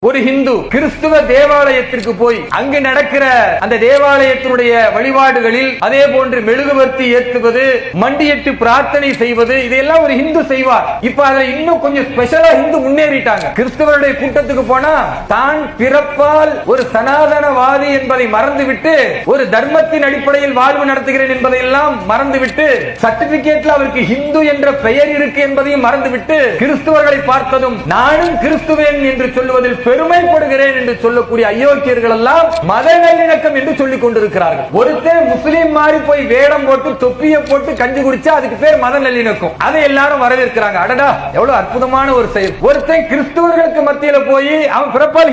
ஒரு ஹிந்து கிறிஸ்துவ தேவாலயத்திற்கு போய் அங்கு நடக்கிற அந்த தேவாலயத்தினுடைய வழிபாடுகளில் அதே போன்று மெழுகுவர்த்தி ஏற்றுவது, மண்டியிட்டு பிரார்த்தனை செய்வது, இதையெல்லாம் ஒரு ஹிந்து செய்வார். இப்ப அதுல இன்னும் கொஞ்சம் ஸ்பெஷலா ஹிந்து முன்னேறிட்டாங்க. கிறிஸ்தவருடைய கூட்டத்துக்கு போனா தான் பிறப்பால் ஒரு சனாதனவாதி என்பதை மறந்துவிட்டு ஒரு தர்மத்தின் அடிப்படையில் வாழ்வு நடத்துகிறேன் என்பதை எல்லாம் மறந்துவிட்டு சர்டிபிகேட்ல அவருக்கு ஹிந்து என்ற பெயர் இருக்கு என்பதையும் மறந்துவிட்டு கிறிஸ்தவர்களை பார்த்ததும் நானும் கிறிஸ்துவேன் என்று சொல்லுவதில் பெருமைப்படுகிறேன் என்று சொல்லக்கூடிய அயோக்கியர்கள் எல்லாம் மத நல்லிணக்கம் என்று சொல்லிக் கொண்டிருக்கிறார்கள். ஒருத்தர் முஸ்லீம் மாறி போய் வேடம் போட்டு தொப்பியை போட்டு கஞ்சி குடிச்சா அதுக்கு பேர் மத நல்லிணக்கம். அதை எல்லாரும் வரவேற்கிறாங்க. அடடா எவ்வளவு அற்புதமான ஒரு செயல். ஒருத்தன் கிறிஸ்தவர்களுக்கு மத்தியில போய் அவன் பிறப்பால்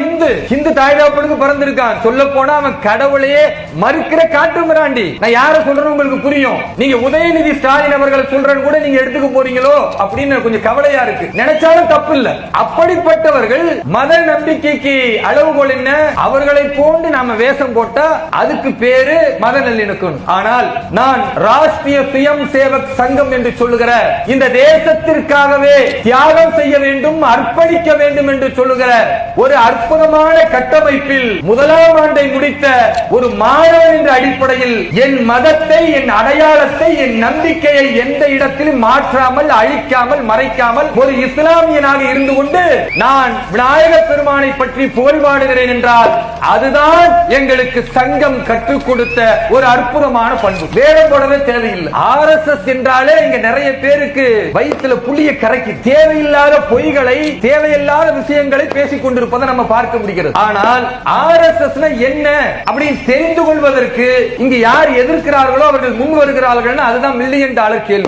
ஹிந்து தாய்தாப்பனுக்கு பிறந்திருக்கான். சொல்ல போனா அவன் கடவுளையே மறுக்கிற காட்டு மிராண்டி. நான் யார சொல்றேன்னு உங்களுக்கு புரியும். நீங்க உதயநிதி ஸ்டாலின் அவர்களை சொல்றேன்னு கூட நீங்க எடுத்துக்க போறீங்களோ அப்படின்னு கொஞ்சம் கவலையா இருக்கு. நினைச்சாலும் தப்பு இல்ல. அப்படிப்பட்டவர்கள் மத நம்பிக்கைக்கு அளவுகோல் என்ன? அவர்களை போன்று நாம வேஷம் போட்டா அதுக்கு பேரு மத நல்லிணக்கம். ஆனால் நான் ராஷ்டிரிய சுயம் சேவக் சங்கம் என்று சொல்லுகிற இந்த தேசத்திற்காகவே தியாகம் செய்ய வேண்டும், அர்ப்பணிக்க வேண்டும் என்று சொல்லுகிற ஒரு அற்புதமான கட்டமைப்பில் முதலாம் ஆண்டை முடித்த ஒரு மாணவன் என்ற அடிப்படையில் என் மதத்தை, என் அடையாளத்தை, என் நம்பிக்கையை எந்த இடத்திலும் மாற்றாமல், அழிக்காமல், மறைக்காமல் ஒரு இஸ்லாமியனாக இருந்து கொண்டு நான் விநாயக பெருமானை பற்றி புகழ்பாடுகிறேன் என்றால் அதுதான் எங்களுக்கு சங்கம் கற்றுக் கொடுத்த ஒரு அற்புதமான பண்பு. வேடம் போடவே தேவையில்லை. RSS என்றாலே இங்க நிறைய பேருக்கு வயிற்றுல புளிய கரைக்கு தேவையில்லாத பொய்களை, தேவையில்லாத விஷயங்களை பேசிக் கொண்டிருப்பதை நம்ம பார்க்க முடிகிறது. ஆனால் RSS என்ன அப்படின்னு தெரிந்து கொள்வதற்கு இங்கு யார் எதிர்க்கிறார்களோ அவர்கள் முன் வருகிறார்கள். அதுதான் $1 மில்லியன் கேள்வி.